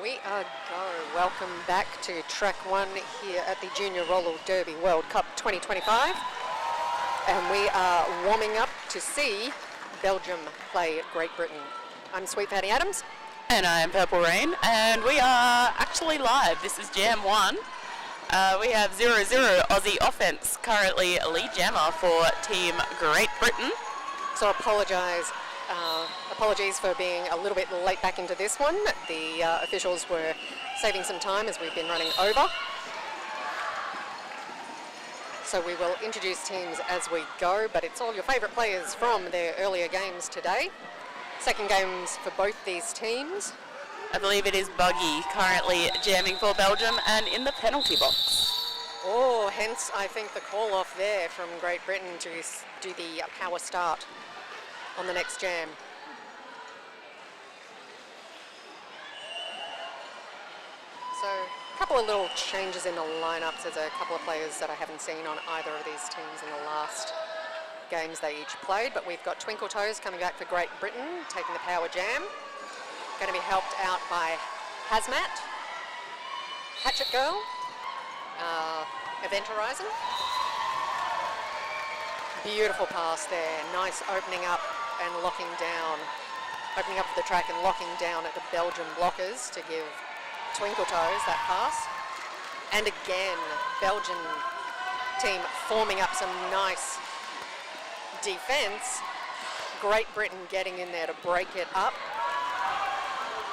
We are go. Welcome back to track one here at the Junior Roller Derby World Cup 2025. And we are warming up to see Belgium play Great Britain. I'm Sweet Patty Adams. And I'm Purple Rain, and we are actually live. This is Jam 1. We have 0-0 Aussie offence, currently lead jammer for Team Great Britain. So apologies for being a little bit late back into this one. The officials were saving some time as we've been running over. So we will introduce teams as we go, but it's all your favourite players from their earlier games today. Second games for both these teams. I believe it is Buggy currently jamming for Belgium and in the penalty box. Oh, hence I think the call off there from Great Britain to do the power start on the next jam. So a couple of little changes in the lineups. There's a couple of players that I haven't seen on either of these teams in the last games they each played, but we've got Twinkle Toes coming back for Great Britain, taking the power jam. Going to be helped out by Hazmat, Hatchet Girl, Event Horizon. Beautiful pass there, nice opening up and locking down, opening up the track and locking down at the Belgian blockers to give Twinkle Toes that pass. And again, Belgian team forming up some nice defense. Great Britain getting in there to break it up.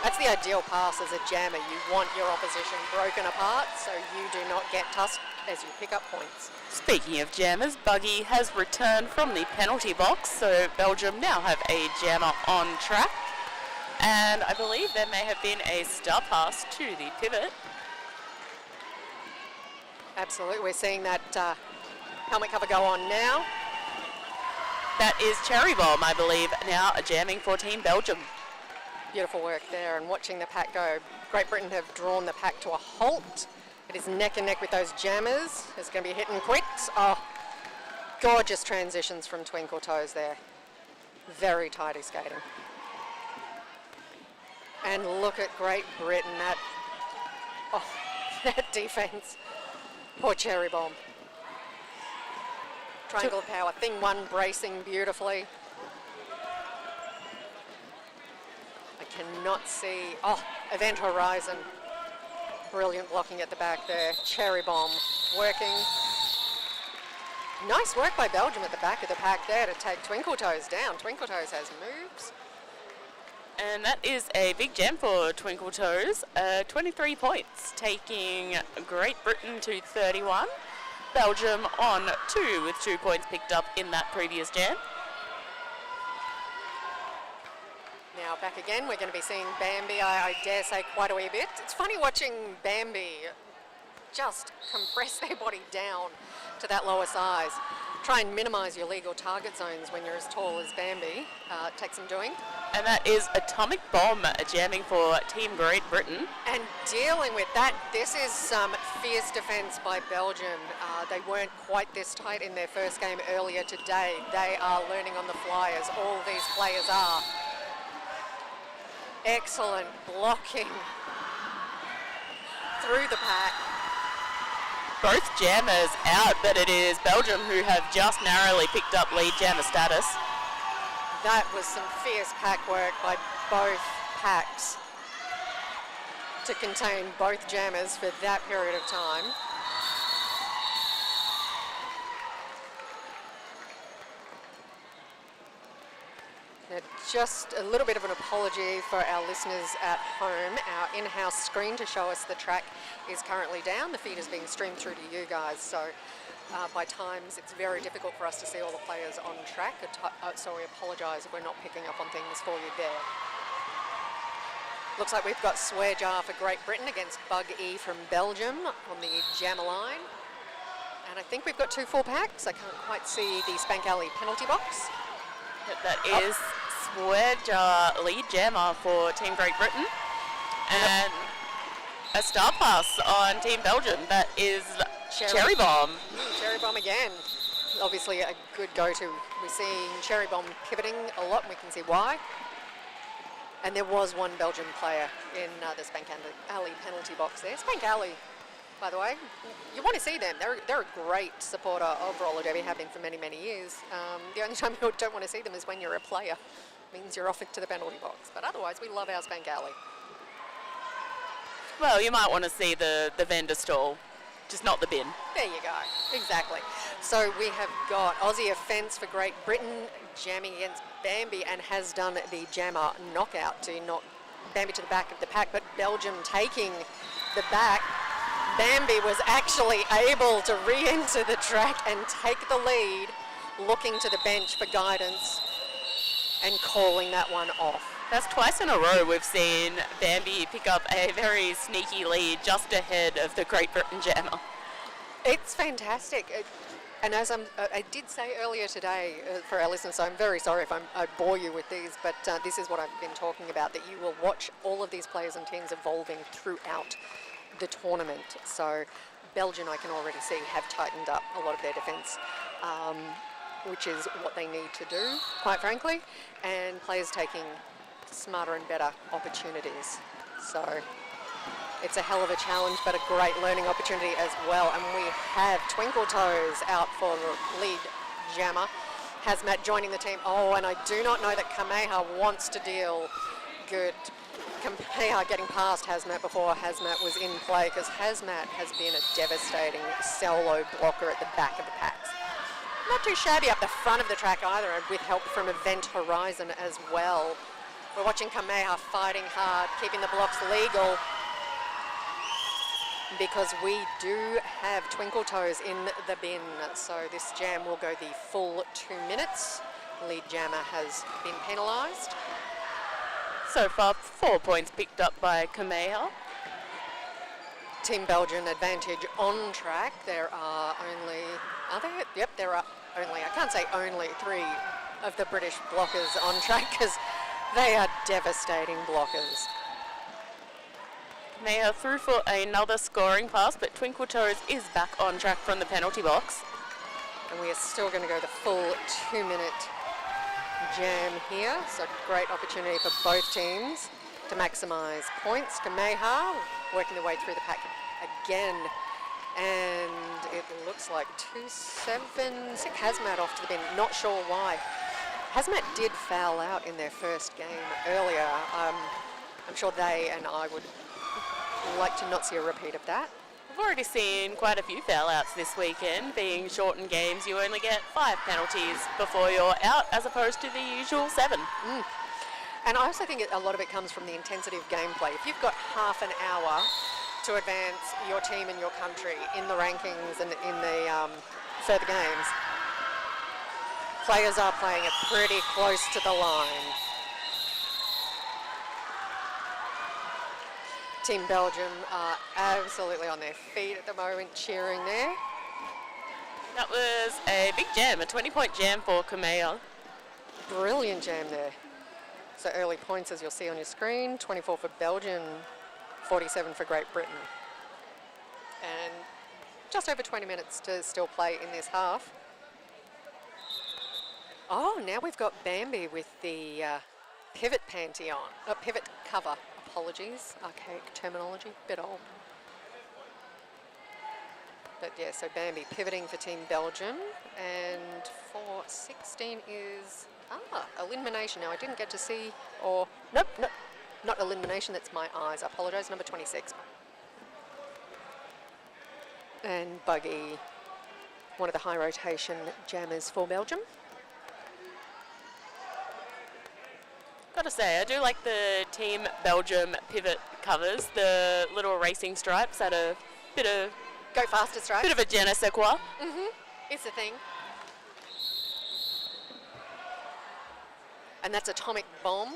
That's the ideal pass as a jammer. You want your opposition broken apart so you do not get tusked as you pick up points. Speaking of jammers, Buggy has returned from the penalty box, so Belgium now have a jammer on track. And I believe there may have been a star pass to the pivot. Absolutely, we're seeing that helmet cover go on now. That is Cherry Bomb, I believe, now jamming for Team Belgium. Beautiful work there, and watching the pack go. Great Britain have drawn the pack to a halt. It is neck and neck with those jammers. It's going to be hitting quicks. Oh, gorgeous transitions from Twinkle Toes there. Very tidy skating. And look at Great Britain, that defense. Poor Cherry Bomb. Triangle of power, thing one bracing beautifully. I cannot see, Event Horizon. Brilliant blocking at the back there. Cherry Bomb working. Nice work by Belgium at the back of the pack there to take Twinkle Toes down. Twinkle Toes has moves. And that is a big jam for Twinkle Toes. 23 points, taking Great Britain to 31. Belgium on 2 with 2 points picked up in that previous jam. Now back again, we're going to be seeing Bambi, I dare say, quite a wee bit. It's funny watching Bambi just compress their body down to that lower size. Try and minimise your legal target zones when you're as tall as Bambi. Take some doing. And that is Atomic Bomb jamming for Team Great Britain. And dealing with that, this is some fierce defence by Belgium. They weren't quite this tight in their first game earlier today. They are learning on the fly, as all these players are. Excellent blocking through the pack. Both jammers out, but it is Belgium who have just narrowly picked up lead jammer status. That was some fierce pack work by both packs to contain both jammers for that period of time. Now, just a little bit of an apology for our listeners at home. Our in-house screen to show us the track is currently down. The feed is being streamed through to you guys, so by times it's very difficult for us to see all the players on track, so we apologise if we're not picking up on things for you there. Looks like we've got Swear Jar for Great Britain against Bug E from Belgium on the jammer line. And I think we've got 2 full packs. I can't quite see the Spank Alley penalty box. That is Swear Jar lead jammer for Team Great Britain. And a star pass on Team Belgium. That is Cherry Bomb. Cherry Bomb again. Obviously a good go-to. We're seeing Cherry Bomb pivoting a lot, and we can see why. And there was one Belgian player in the Spank Alley penalty box there. Spank Alley, by the way, you want to see them. They're a great supporter of roller derby, have been for many, many years. The only time you don't want to see them is when you're a player. Means you're off into the penalty box. But otherwise, we love our Spank Alley. Well, you might want to see the vendor stall, just not the bin. There you go. Exactly. So we have got Aussie offence for Great Britain jamming against Bambi and has done the jammer knockout to knock Bambi to the back of the pack, but Belgium taking the back. Bambi was actually able to re-enter the track and take the lead, looking to the bench for guidance and calling that one off. That's twice in a row we've seen Bambi pick up a very sneaky lead just ahead of the Great Britain jammer. It's fantastic. And as I did say earlier today for our listeners, so I'm very sorry if I bore you with these, but this is what I've been talking about, that you will watch all of these players and teams evolving throughout the tournament. So Belgium, I can already see, have tightened up a lot of their defence, which is what they need to do, quite frankly, and players taking smarter and better opportunities. So it's a hell of a challenge, but a great learning opportunity as well. And we have Twinkle Toes out for lead jammer. Hazmat joining the team. Oh, and I do not know that Kameha wants to deal good. Kameha getting past Hazmat before Hazmat was in play, because Hazmat has been a devastating solo blocker at the back of the packs. Not too shabby up the front of the track either, and with help from Event Horizon as well. We're watching Kameha fighting hard, keeping the blocks legal, because we do have Twinkle Toes in the bin. So this jam will go the full 2 minutes. Lead jammer has been penalised. So far, 4 points picked up by Kameha. Team Belgium advantage on track. There are only, are there? Yep, there are only, I can't say only, 3 of the British blockers on track, because they are devastating blockers. Kameha through for another scoring pass, but Twinkle Toes is back on track from the penalty box. And we are still going to go the full 2 minute jam here. So great opportunity for both teams to maximise points. Kameha working their way through the pack again. And it looks like 2-7. Sick Hazmat off to the bin. Not sure why. Hazmat did foul out in their first game earlier. I'm sure they and I would like to not see a repeat of that. We've already seen quite a few foul-outs this weekend. Being shortened games, you only get 5 penalties before you're out, as opposed to the usual 7. And I also think a lot of it comes from the intensity of gameplay. If you've got half an hour to advance your team and your country in the rankings and in the further games, players are playing it pretty close to the line. Team Belgium are absolutely on their feet at the moment, cheering there. That was a big jam, a 20-point jam for Kameha. Brilliant jam there. So early points, as you'll see on your screen, 24 for Belgium, 47 for Great Britain. And just over 20 minutes to still play in this half. Oh, now we've got Bambi with the pivot panty on, pivot cover. Apologies, archaic terminology, bit old. But yeah, so Bambi pivoting for Team Belgium, and for 16 is elimination. Now I didn't get to see, or nope, not elimination. That's my eyes. I apologise. Number 26, and Buggy, one of the high rotation jammers for Belgium. Gotta say, I do like the Team Belgium pivot covers, the little racing stripes at a bit of... Go faster stripes. Bit of a je ne sais quoi. It's the thing. And that's Atomic Bomb.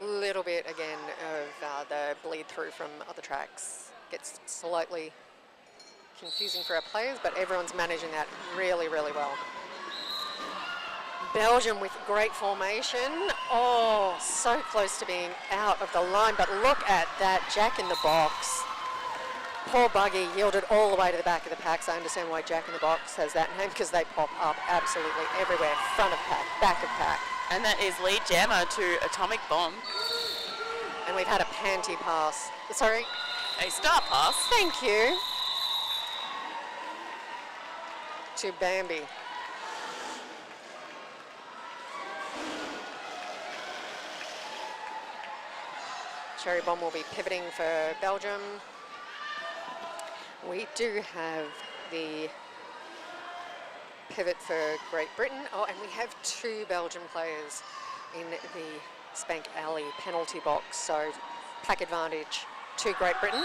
Little bit, again, of the bleed through from other tracks. Gets slightly confusing for our players, but everyone's managing that really, really well. Belgium with great formation. Oh, so close to being out of the line, but look at that Jack in the Box. Poor Buggy yielded all the way to the back of the pack, so I understand why Jack in the Box has that name, because they pop up absolutely everywhere. Front of pack, back of pack. And that is lead jammer to Atomic Bomb. And we've had a panty pass. Sorry. A start pass. Thank you. To Bambi. Cherry Bomb will be pivoting for Belgium. We do have the pivot for Great Britain. Oh, and we have 2 Belgian players in the Spank Alley penalty box. So pack advantage to Great Britain.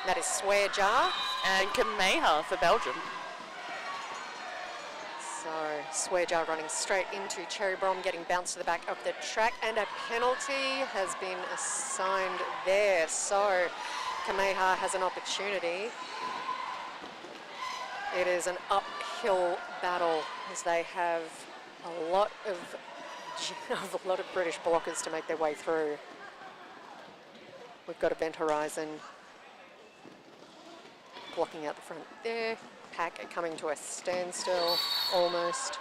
That is Swear Jar. And Kameha for Belgium. So Swear Jar running straight into Cherry Bomb, getting bounced to the back of the track, and a penalty has been assigned there. So Kameha has an opportunity. It is an uphill battle as they have a lot of British blockers to make their way through. We've got Event Horizon blocking out the front there. Pack coming to a standstill almost.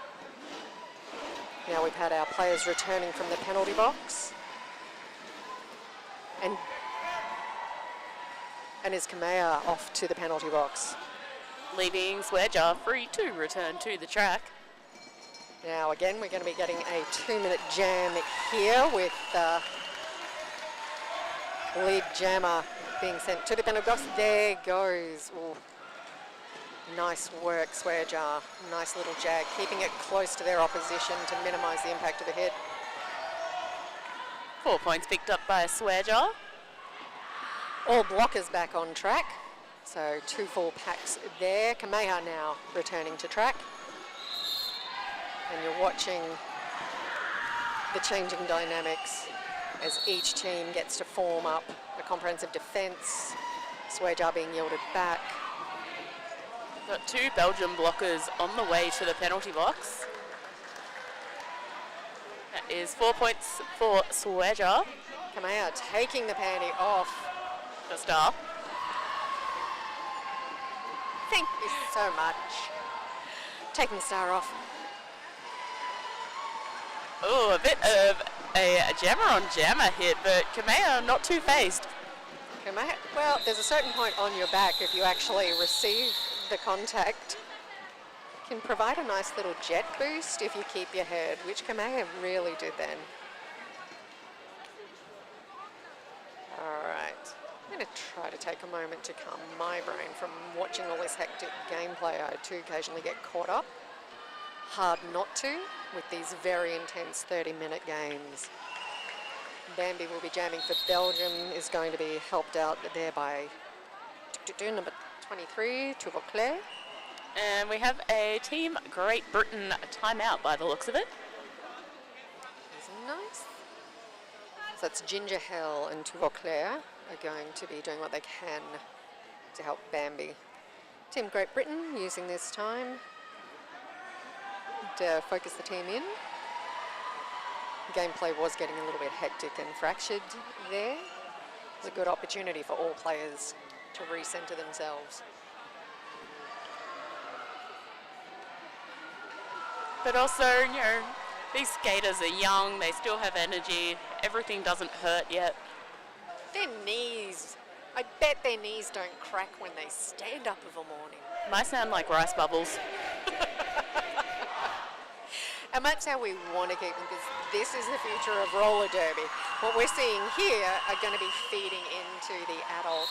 Now we've had our players returning from the penalty box. And is Kamea off to the penalty box? Leaving Swear Jar free to return to the track. Now again, we're going to be getting a 2-minute jam here with lead jammer being sent to the penalty box. There goes. Ooh. Nice work, Swear Jar. Nice little jag, keeping it close to their opposition to minimise the impact of the hit. 4 points picked up by Swear Jar. All blockers back on track. So 2 full packs there. Kameha now returning to track. And you're watching the changing dynamics as each team gets to form up a comprehensive defence. Swear Jar being yielded back. Got 2 Belgian blockers on the way to the penalty box. That is 4 points for Swear Jar. Kameha taking the panty off. The star. Thank you so much. Taking the star off. Oh, a bit of a jammer on jammer hit, but Kameha not too phased. Kameha, well, there's a certain point on your back if you actually receive the contact. Can provide a nice little jet boost if you keep your head, which Kameha really did then. All right. I'm going to try to take a moment to calm my brain from watching all this hectic gameplay. I too occasionally get caught up. Hard not to with these very intense 30-minute games. Bambi will be jamming for Belgium, is going to be helped out there by number 23, Tuvo-Claire. And we have a Team Great Britain timeout by the looks of it. Isn't nice? So that's Ginger Hell and Tuvo-Claire are going to be doing what they can to help Bambi. Team Great Britain using this time to focus the team in. Gameplay was getting a little bit hectic and fractured there. It was a good opportunity for all players to recenter themselves. But also, you know, these skaters are young, they still have energy, everything doesn't hurt yet. Their knees, I bet their knees don't crack when they stand up of a morning. Might sound like rice bubbles. And that's how we want to keep them, because this is the future of roller derby. What we're seeing here are going to be feeding into the adult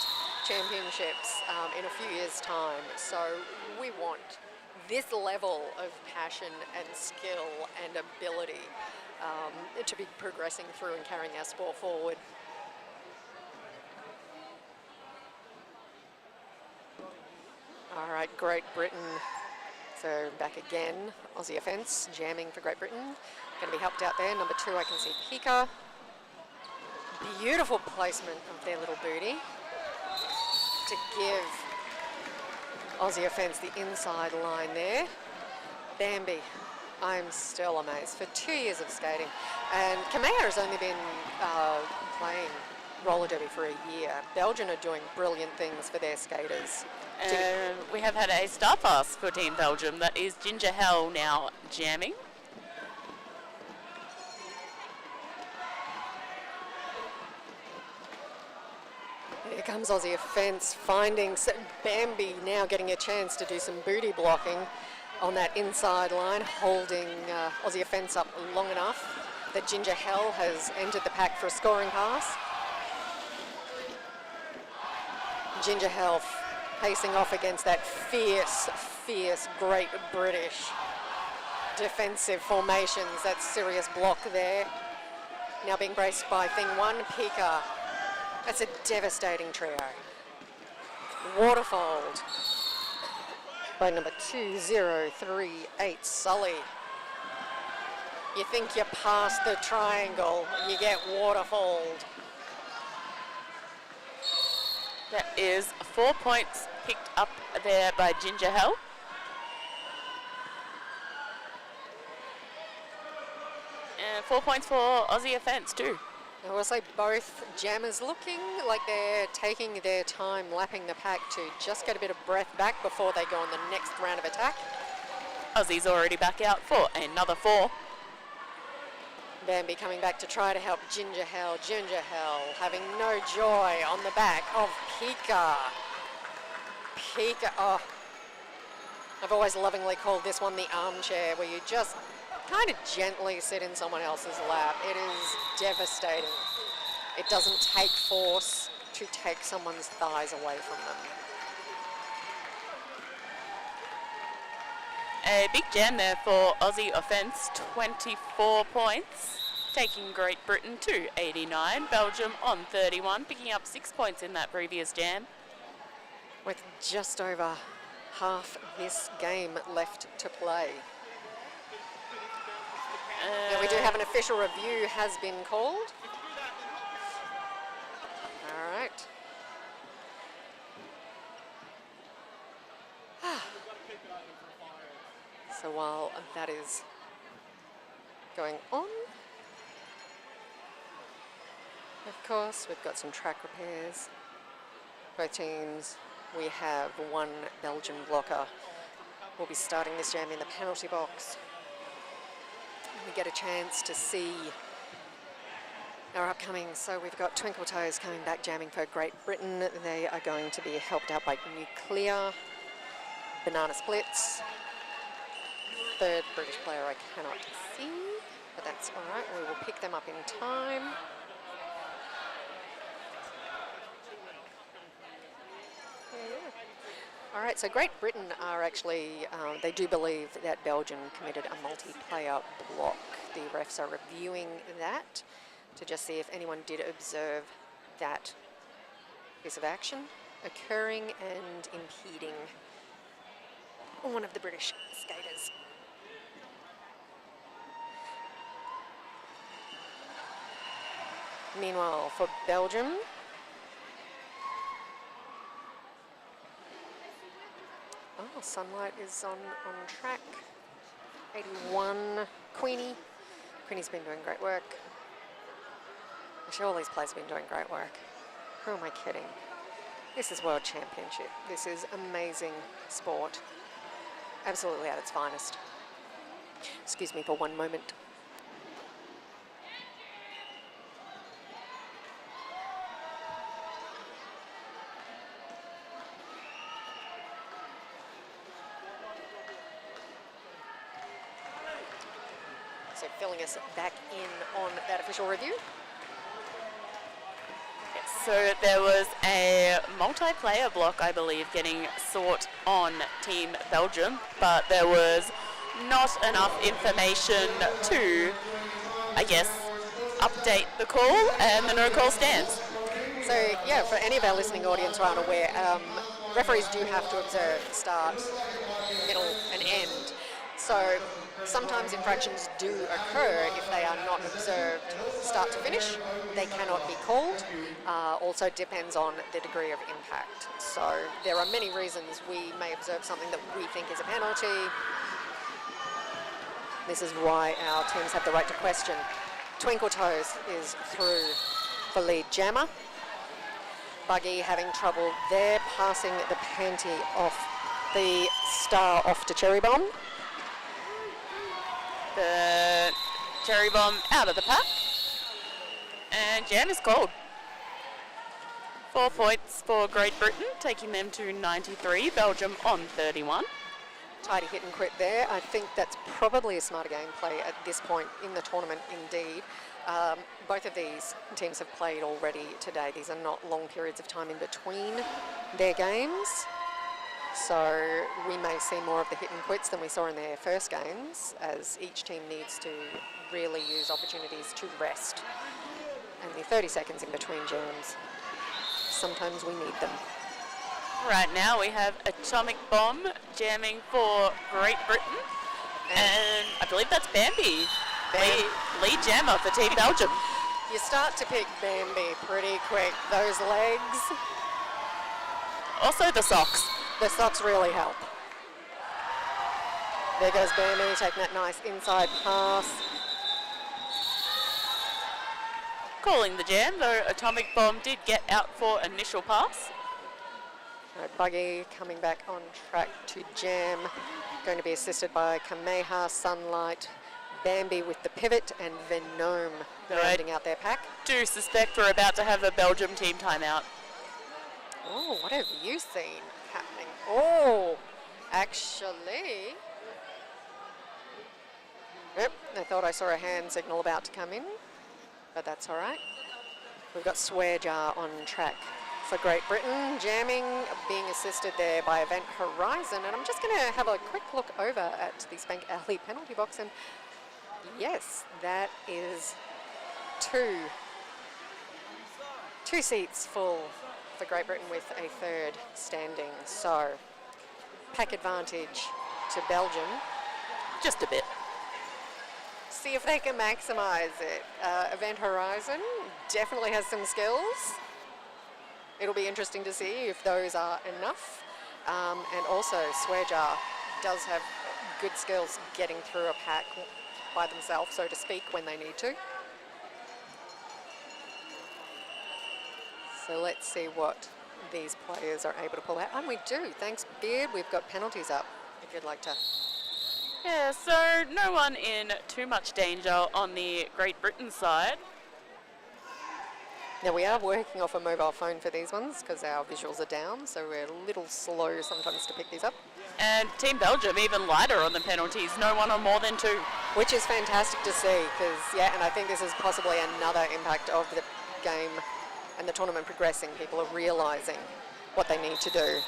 championships in a few years' time. So we want this level of passion and skill and ability to be progressing through and carrying our sport forward. All right, Great Britain. So back again, Aussie offence, jamming for Great Britain. Going to be helped out there. Number 2, I can see Pika. Beautiful placement of their little booty to give Aussie offence the inside line there. Bambi, I'm still amazed. For 2 years of skating, and Kameha has only been playing roller derby for a year. Belgium are doing brilliant things for their skaters. We have had a star pass for Team Belgium. That is Ginger Hell now jamming. Here comes Aussie offence, finding Bambi now getting a chance to do some booty blocking on that inside line, holding Aussie offence up long enough that Ginger Hell has entered the pack for a scoring pass. Ginger Hell pacing off against that fierce, Great British defensive formations. That serious block there. Now being braced by Thing One, Pika. That's a devastating trio. Waterfold by number 2038, Sully. You think you're past the triangle, you get waterfold. That is 4 points picked up there by Ginger Hell. And 4 points for Aussie offence too. I will say both jammers looking like they're taking their time lapping the pack to just get a bit of breath back before they go on the next round of attack. Aussie's already back out for another 4. Bambi coming back to try to help Ginger Hell. Ginger Hell having no joy on the back of Pika. Pika, oh. I've always lovingly called this one the armchair, where you just kind of gently sit in someone else's lap. It is devastating. It doesn't take force to take someone's thighs away from them. A big jam there for Aussie offence, 24 points, taking Great Britain to 89. Belgium on 31, picking up 6 points in that previous jam. With just over half this game left to play. Now we do have an official review has been called. All right. So while that is going on, of course, we've got some track repairs. Both teams, we have one Belgian blocker. We'll be starting this jam in the penalty box. We get a chance to see our upcoming. So we've got Twinkle Toes coming back jamming for Great Britain. They are going to be helped out by Nuclear, Banana Splits. Third British player I cannot see, but that's all right. We will pick them up in time. All right, so Great Britain are actually, they do believe that Belgium committed a multiplayer block. The refs are reviewing that to just see if anyone did observe that piece of action occurring and impeding one of the British skaters. Meanwhile, for Belgium, Sunlight is on track. 81, Queenie. Queenie's been doing great work. Actually, all these players have been doing great work. Who am I kidding? This is World Championship. This is amazing sport. Absolutely at its finest. Excuse me for one moment. So filling us back in on that official review. Yes, so there was a multiplayer block, I believe, getting sought on Team Belgium, but there was not enough information to, I guess, update the call, and the no call stands. So yeah, for any of our listening audience who aren't aware, referees do have to observe start, middle and end. So sometimes infractions do occur if they are not observed start to finish. They cannot be called. Also depends on the degree of impact. So there are many reasons we may observe something that we think is a penalty. This is why our teams have the right to question. Twinkle Toes is through for lead jammer. Buggy having trouble there, passing the panty off the star off to Cherry Bomb. The Cherry Bomb out of the pack. And jam is called. 4 points for Great Britain, taking them to 93. Belgium on 31. Tidy hit and quit there. I think that's probably a smarter gameplay at this point in the tournament indeed. Both of these teams have played already today. These are not long periods of time in between their games. So we may see more of the hit and quits than we saw in their first games, as each team needs to really use opportunities to rest. Only 30 seconds in between jams. Sometimes we need them. Right now we have Atomic Bomb jamming for Great Britain. And I believe that's Bambi. Lead jammer for Team Belgium. You start to pick Bambi pretty quick. Those legs. Also the socks. The socks really help. There goes Bambi taking that nice inside pass. Calling the jam, though Atomic Bomb did get out for initial pass. Buggy coming back on track to jam. Going to be assisted by Kameha, Sunlight, Bambi with the pivot, and Venom rounding out their pack. Do suspect we're about to have a Belgium team timeout. Oh, what have you seen happening? Oh, actually. Yep, I thought I saw a hand signal about to come in, but that's all right. We've got Swear Jar on track for Great Britain, jamming, being assisted there by Event Horizon. And I'm just going to have a quick look over at the Spank Alley penalty box, and yes, that is two seats full for Great Britain with a third standing. So pack advantage to Belgium. Just a bit. See if they can maximise it. Event Horizon definitely has some skills. It'll be interesting to see if those are enough. And also, Swearjar does have good skills getting through a pack by themselves, so to speak, when they need to. So let's see what these players are able to pull out. And we do. Thanks, Beard. We've got penalties up, if you'd like to. Yeah, so no one in too much danger on the Great Britain side. Now, we are working off a mobile phone for these ones because our visuals are down, so we're a little slow sometimes to pick these up. And Team Belgium even lighter on the penalties, no one on more than 2. Which is fantastic to see because, yeah, and I think this is possibly another impact of the game and the tournament progressing. People are realising what they need to do.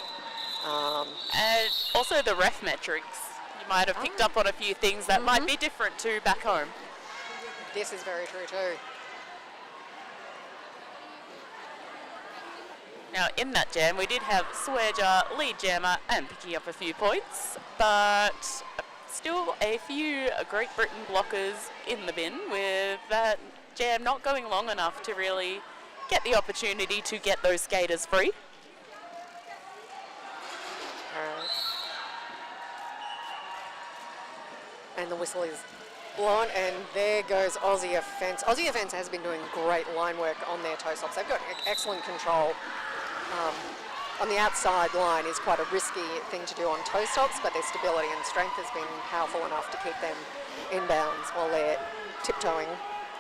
And also the ref metrics. You might have picked up on a few things that might be different to back home. This is very true too. Now, in that jam, we did have Swearjar, lead jammer, and picking up a few points, but still a few Great Britain blockers in the bin, with that jam not going long enough to really get the opportunity to get those skaters free. And the whistle is blown, and there goes Aussie Offence. Aussie Offence has been doing great line work on their toe stops. They've got excellent control. On the outside line is quite a risky thing to do on toe stops, but their stability and strength has been powerful enough to keep them in bounds while they're tiptoeing.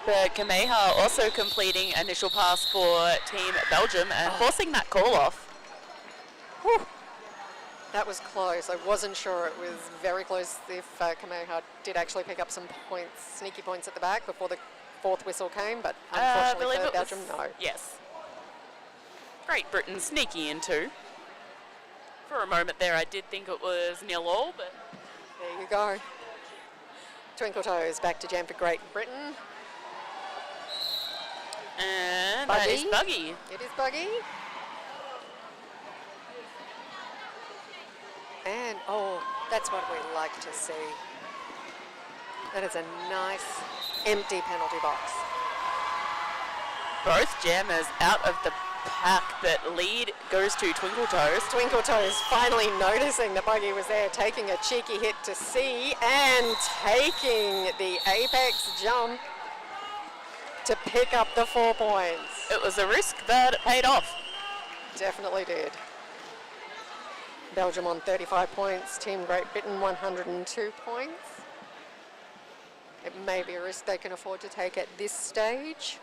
But Kameha also completing initial pass for Team Belgium and forcing that call off. Whew. That was close. I wasn't sure. It was very close if Kameha did actually pick up some points, sneaky points at the back before the fourth whistle came, but unfortunately for Belgium, no. Yes. Great Britain sneaky in 2. For a moment there, I did think it was 0-0, but there you go. Twinkle Toes back to jam for Great Britain. And Buggy. that is Buggy. It is Buggy. And, oh, that's what we like to see. That is a nice, empty penalty box. Both jammers out of the pack, but lead goes to Twinkle Toes. Twinkle Toes finally noticing the Buggy was there, taking a cheeky hit to C and taking the apex jump to pick up the 4 points. It was a risk, but it paid off. Definitely did. Belgium on 35 points, Team Great Britain 102 points. It may be a risk they can afford to take at this stage.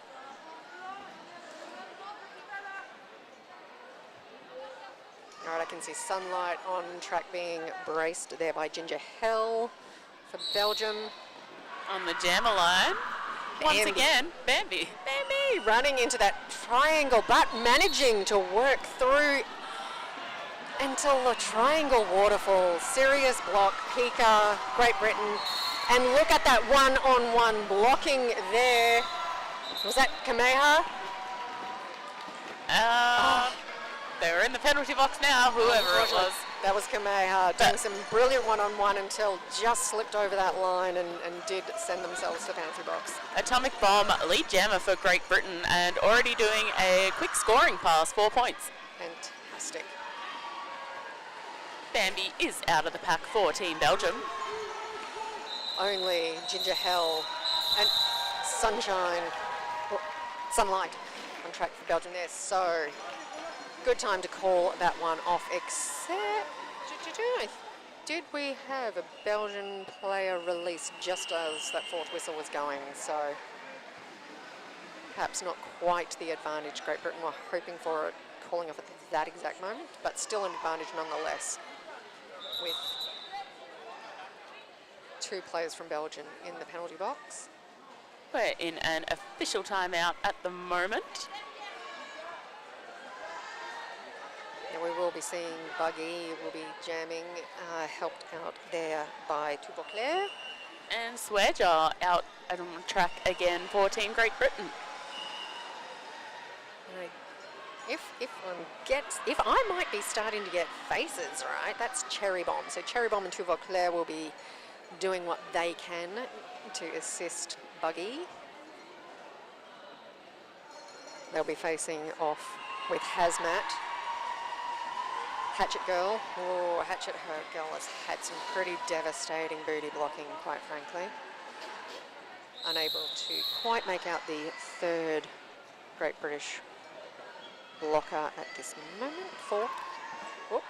can see Sunlight on track being braced there by Ginger Hell for Belgium. On the jammer line, once Bambi. again, Bambi. Bambi running into that triangle, but managing to work through until the triangle waterfall. Serious block, Pika, Great Britain. And look at that one-on-one blocking there. Was that Kameha? They were in the penalty box now, whoever it was. That was Kameha doing some brilliant one-on-one until just slipped over that line and did send themselves to the penalty box. Atomic Bomb, lead jammer for Great Britain, and already doing a quick scoring pass, 4 points. Fantastic. Bambi is out of the pack for Team Belgium. Only Ginger Hell and Sunshine, Sunlight on track for Belgium there. So good time to call that one off, except did we have a Belgian player released just as that fourth whistle was going? So perhaps not quite the advantage Great Britain were hoping for, calling off at that exact moment, but still an advantage nonetheless, with 2 players from Belgium in the penalty box. We're in an official timeout at the moment. Now we will be seeing Buggy will be jamming, helped out there by Tuvauclair. And Swearjar out on track again for Team Great Britain. If I might be starting to get faces, right, that's Cherry Bomb. So Cherry Bomb and Tuvauclair will be doing what they can to assist Buggy. They'll be facing off with Hazmat. Hatchet Girl. Oh, Hatchet Girl has had some pretty devastating booty blocking, quite frankly. Unable to quite make out the third Great British blocker at this moment. 4. Whoop.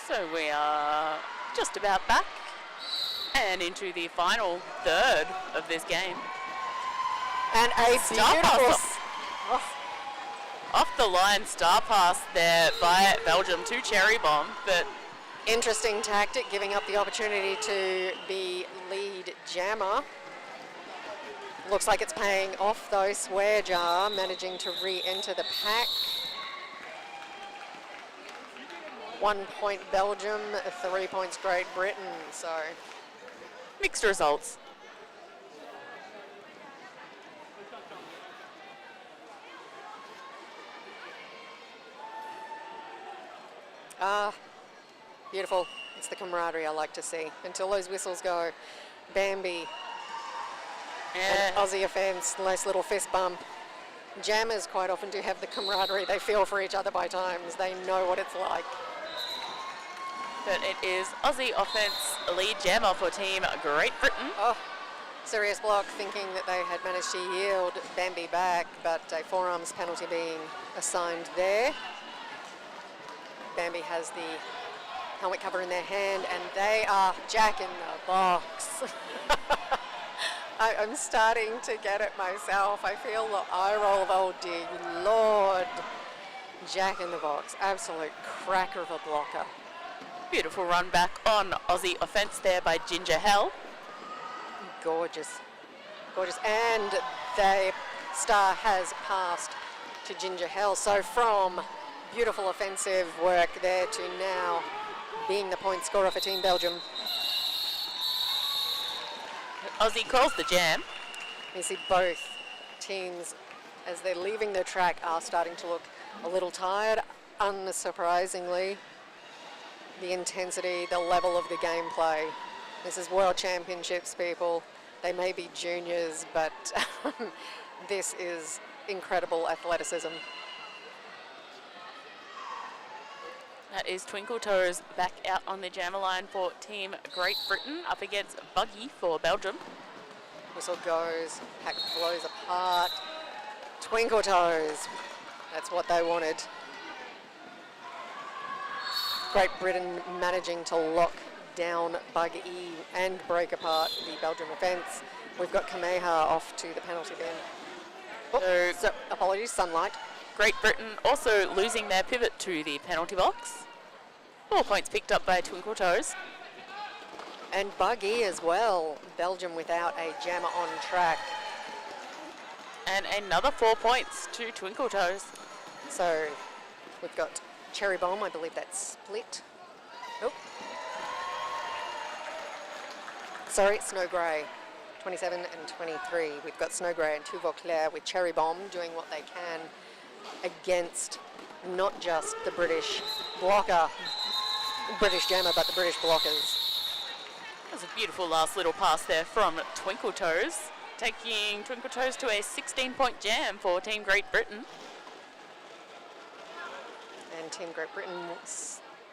So we are just about back and into the final third of this game. And a Star beautiful... pass off the line star pass there by Belgium to Cherry Bomb, but Interesting tactic, giving up the opportunity to be lead jammer. Looks like it's paying off though. Swearjar managing to re-enter the pack. 1 point Belgium, 3 points Great Britain. So mixed results. beautiful. It's the camaraderie I like to see. Until those whistles go, Bambi and Aussie offence, nice little fist bump. Jammers quite often do have the camaraderie. They feel for each other by times. They know what it's like. But it is Aussie offence lead jammer for Team Great Britain. Oh, serious block, thinking that they had managed to yield Bambi back, but a forearms penalty being assigned there. Bambi has the helmet cover in their hand, and they are Jack in the box. I'm starting to get it myself. I feel the eye roll of old dear Lord. Jack in the box, absolute cracker of a blocker. Beautiful run back on Aussie offence there by Ginger Hell. Gorgeous, gorgeous. And the star has passed to Ginger Hell. So from beautiful offensive work there to now being the point scorer for Team Belgium. Aussie calls the jam. You see both teams, as they're leaving the track, are starting to look a little tired. Unsurprisingly, the intensity, the level of the gameplay. This is World Championships, people. They may be juniors, but this is incredible athleticism. That is Twinkle Toes back out on the jammer line for Team Great Britain up against Buggy for Belgium. Whistle goes, pack blows apart. Twinkle Toes, that's what they wanted. Great Britain managing to lock down Buggy and break apart the Belgian offence. We've got Kameha off to the penalty bin. Oh, so apologies, Sunlight. Great Britain also losing their pivot to the penalty box. 4 points picked up by Twinkle Toes. And buggy as well. Belgium without a jammer on track. And another 4 points to Twinkle Toes. So we've got Cherry Bomb, I believe that's split. Oh. Sorry, Snow Grey, 27 and 23. We've got Snow Grey and Vauclair with Cherry Bomb doing what they can against not just the British blocker, British jammer, but the British blockers. That was a beautiful last little pass there from Twinkle Toes, taking Twinkle Toes to a 16-point jam for Team Great Britain. And Team Great Britain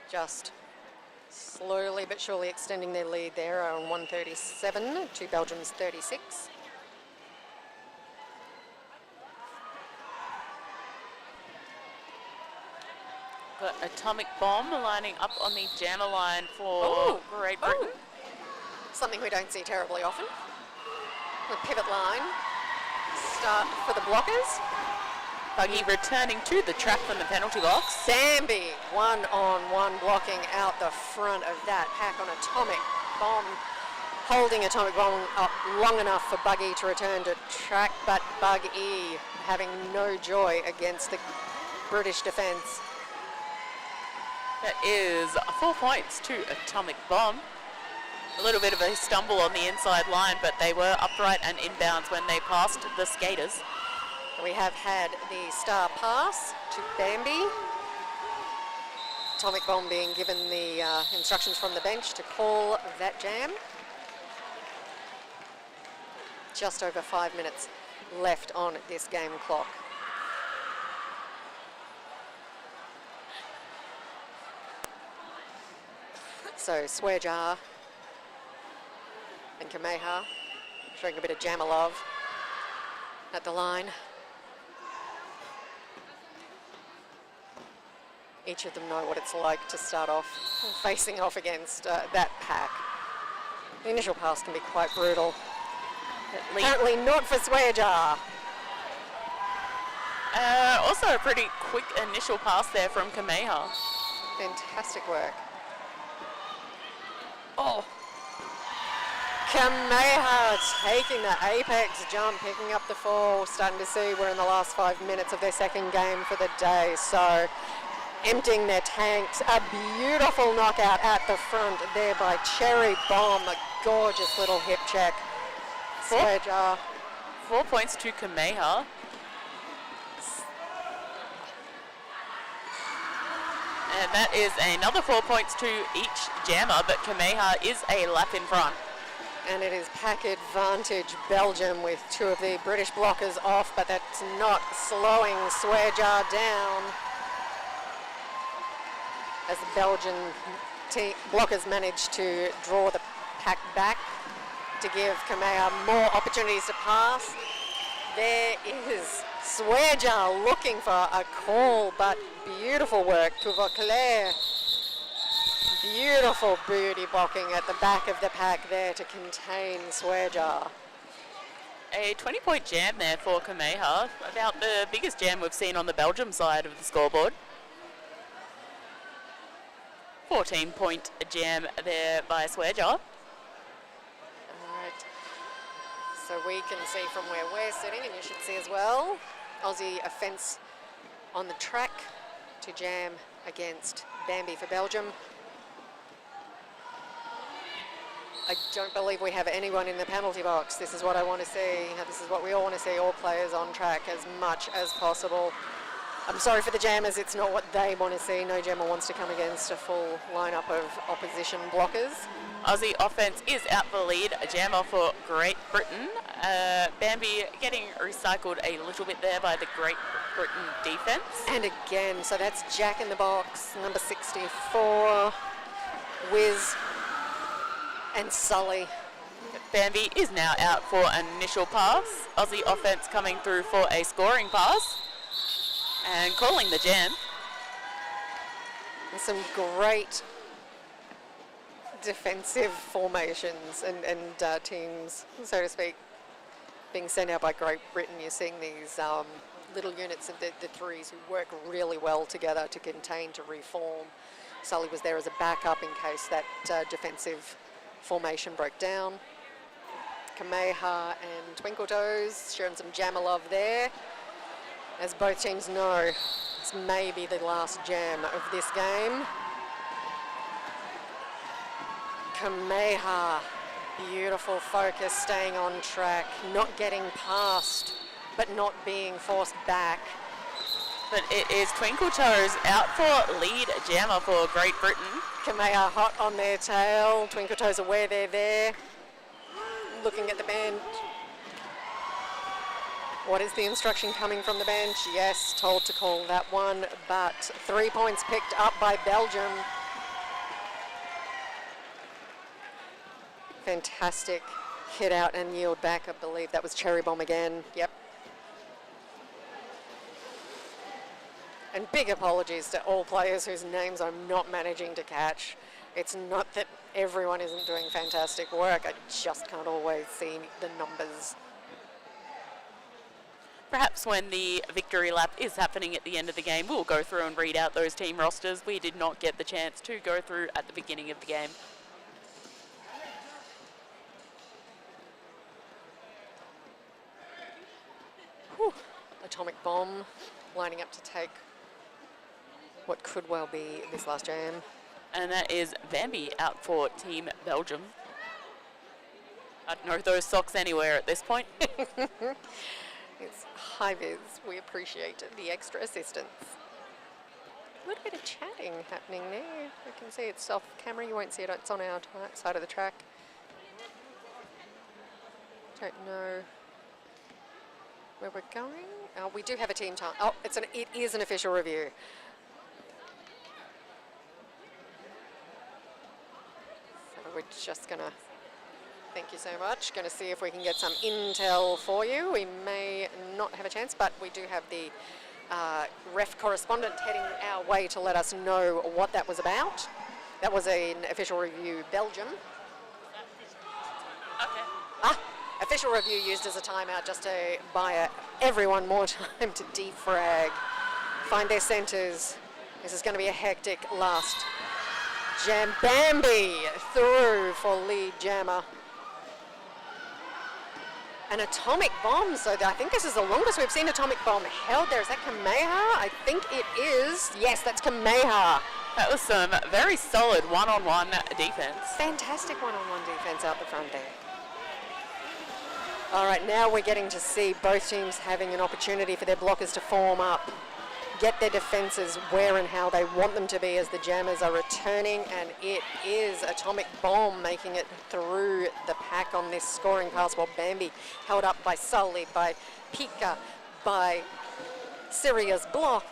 just slowly but surely extending their lead there on 137 to Belgium's 36. Got Atomic Bomb lining up on the jammer line for Great Britain. Something we don't see terribly often. With pivot line, start for the blockers. Buggy returning to the track from the penalty box. Bambi, one-on-one blocking out the front of that pack on Atomic Bomb. Holding Atomic Bomb up long enough for Buggy to return to track, but Buggy having no joy against the British defence. That is 4 points to Atomic Bomb. A little bit of a stumble on the inside line, but they were upright and inbounds when they passed the skaters. We have had the star pass to Bambi. Atomic Bomb being given the instructions from the bench to call that jam. Just over 5 minutes left on this game clock. So Swearjar and Kameha showing a bit of jammer love at the line. Each of them know what it's like to start off facing off against that pack. The initial pass can be quite brutal. Apparently not for Swearjar. Also a pretty quick initial pass there from Kameha. Fantastic work. Oh. Kameha taking the apex jump, picking up the fall. Starting to see we're in the last 5 minutes of their second game for the day. So emptying their tanks. A beautiful knockout at the front there by Cherry Bomb. A gorgeous little hip check. Swearjar. 4 points to Kameha. And that is another 4 points to each jammer, but Kameha is a lap in front. And it is pack advantage Belgium with two of the British blockers off, but that's not slowing Swearjar down. As the Belgian blockers manage to draw the pack back to give Kameha more opportunities to pass. There is Swearjar looking for a call, but beautiful work to Vauclair. Beautiful booty blocking at the back of the pack there to contain Swearjar. A 20-point jam there for Kameha, about the biggest jam we've seen on the Belgium side of the scoreboard. 14-point jam there by Swearjar. So we can see from where we're sitting, and you should see as well, Aussie offence on the track to jam against Bambi for Belgium. I don't believe we have anyone in the penalty box. This is what I want to see. This is what we all want to see, all players on track as much as possible. I'm sorry for the jammers, it's not what they want to see. No jammer wants to come against a full lineup of opposition blockers. Aussie offence is out for the lead, a jammer for Great Britain. Bambi getting recycled a little bit there by the Great Britain defence. And again, so that's Jack in the box, number 64, Wiz and Sully. Bambi is now out for an initial pass. Aussie offence coming through for a scoring pass. And calling the jam. Some great defensive formations and teams, so to speak, being sent out by Great Britain. You're seeing these little units of the threes who work really well together to contain, to reform. Sully was there as a backup in case that defensive formation broke down. Kameha and Twinkle Toes sharing some jammer love there. As both teams know, this may be the last jam of this game. Kameha, beautiful focus, staying on track, not getting past, but not being forced back. But it is Twinkle Toes out for lead jammer for Great Britain. Kameha hot on their tail. Twinkle Toes aware they're there. Looking at the bench. What is the instruction coming from the bench? Yes, told to call that one, but 3 points picked up by Belgium. Fantastic hit out and yield back. I believe that was Cherry Bomb again. Yep. And big apologies to all players whose names I'm not managing to catch. It's not that everyone isn't doing fantastic work. I just can't always see the numbers. Perhaps when the victory lap is happening at the end of the game, we'll go through and read out those team rosters. We did not get the chance to go through at the beginning of the game. Whew. Atomic Bomb lining up to take what could well be this last jam. And that is Bambi out for Team Belgium. I don't know those socks anywhere at this point. It's high vis. We appreciate the extra assistance. A little bit of chatting happening there. You can see it's off camera. You won't see it. It's on our side of the track. Don't know where we're going. Oh, we do have a team time. Oh, it is an official review. So we're just gonna. Thank you so much. Going to see if we can get some intel for you. We may not have a chance, but we do have the ref correspondent heading our way to let us know what that was about. That was an official review, Belgium. Okay. Official review used as a timeout just to buy everyone more time to defrag, find their centres. This is going to be a hectic last jam. Bambi through for lead jammer. An atomic bomb, so I think this is the longest we've seen atomic bomb held there. Is that Kameha? I think it is. Yes, that's Kameha. That was some very solid one-on-one defense. Fantastic one-on-one defense out the front there. All right, now we're getting to see both teams having an opportunity for their blockers to form up, get their defenses where and how they want them to be as the jammers are returning, and it is Atomic Bomb making it through the pack on this scoring pass, while Bambi held up by Sully, by Pika, by Syria's block.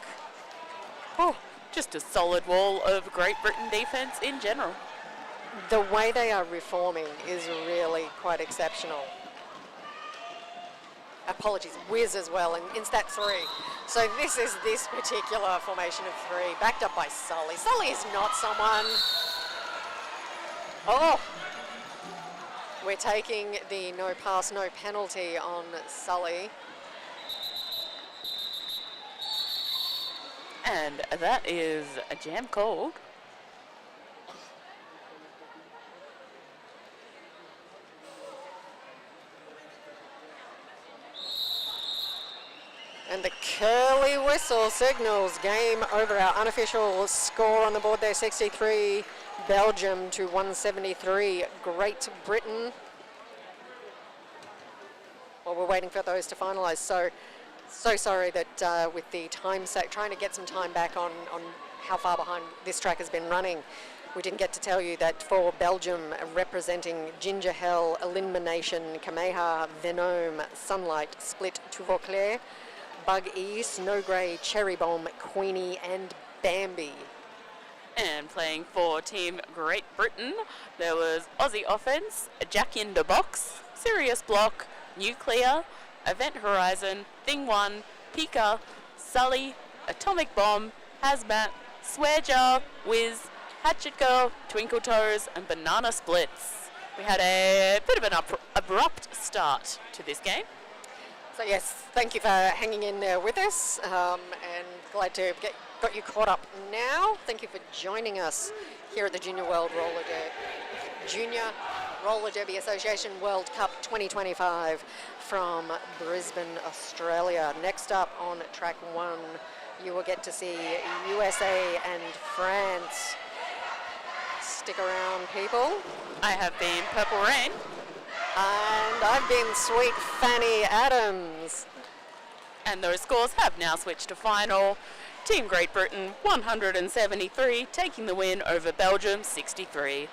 Oh, just a solid wall of Great Britain defense in general. The way they are reforming is really quite exceptional. Apologies, Wiz as well, and in stat 3. So this is this particular formation of 3, backed up by Sully. Sully is not someone... Oh! We're taking the no pass, no penalty on Sully. And that is a jam called. And the curly whistle signals game over. Our unofficial score on the board there, 63 Belgium to 173 Great Britain. Well, we're waiting for those to finalise. So sorry that with the time sake, trying to get some time back on how far behind this track has been running. We didn't get to tell you that for Belgium, representing Ginger Hell, Elimination, Kameha, Venome, Sunlight, Split, Vauclair, Bug E, Snow Grey, Cherry Bomb, Queenie and Bambi. And playing for Team Great Britain, there was Aussie Offense, Jack in the Box, Serious Block, Nuclear, Event Horizon, Thing One, Pika, Sully, Atomic Bomb, Hazmat, Swear Jar, Wiz, Hatchet Girl, Twinkle Toes and Banana Splits. We had a bit of an abrupt start to this game. So yes, thank you for hanging in there with us, and glad to got you caught up now. Thank you for joining us here at the Junior Roller Derby Association World Cup 2025 from Brisbane, Australia. Next up on track 1, you will get to see USA and France. Stick around, people. I have been Purple Rain. And I've been Sweet Fanny Adams. And those scores have now switched to final. Team Great Britain 173, taking the win over Belgium 63.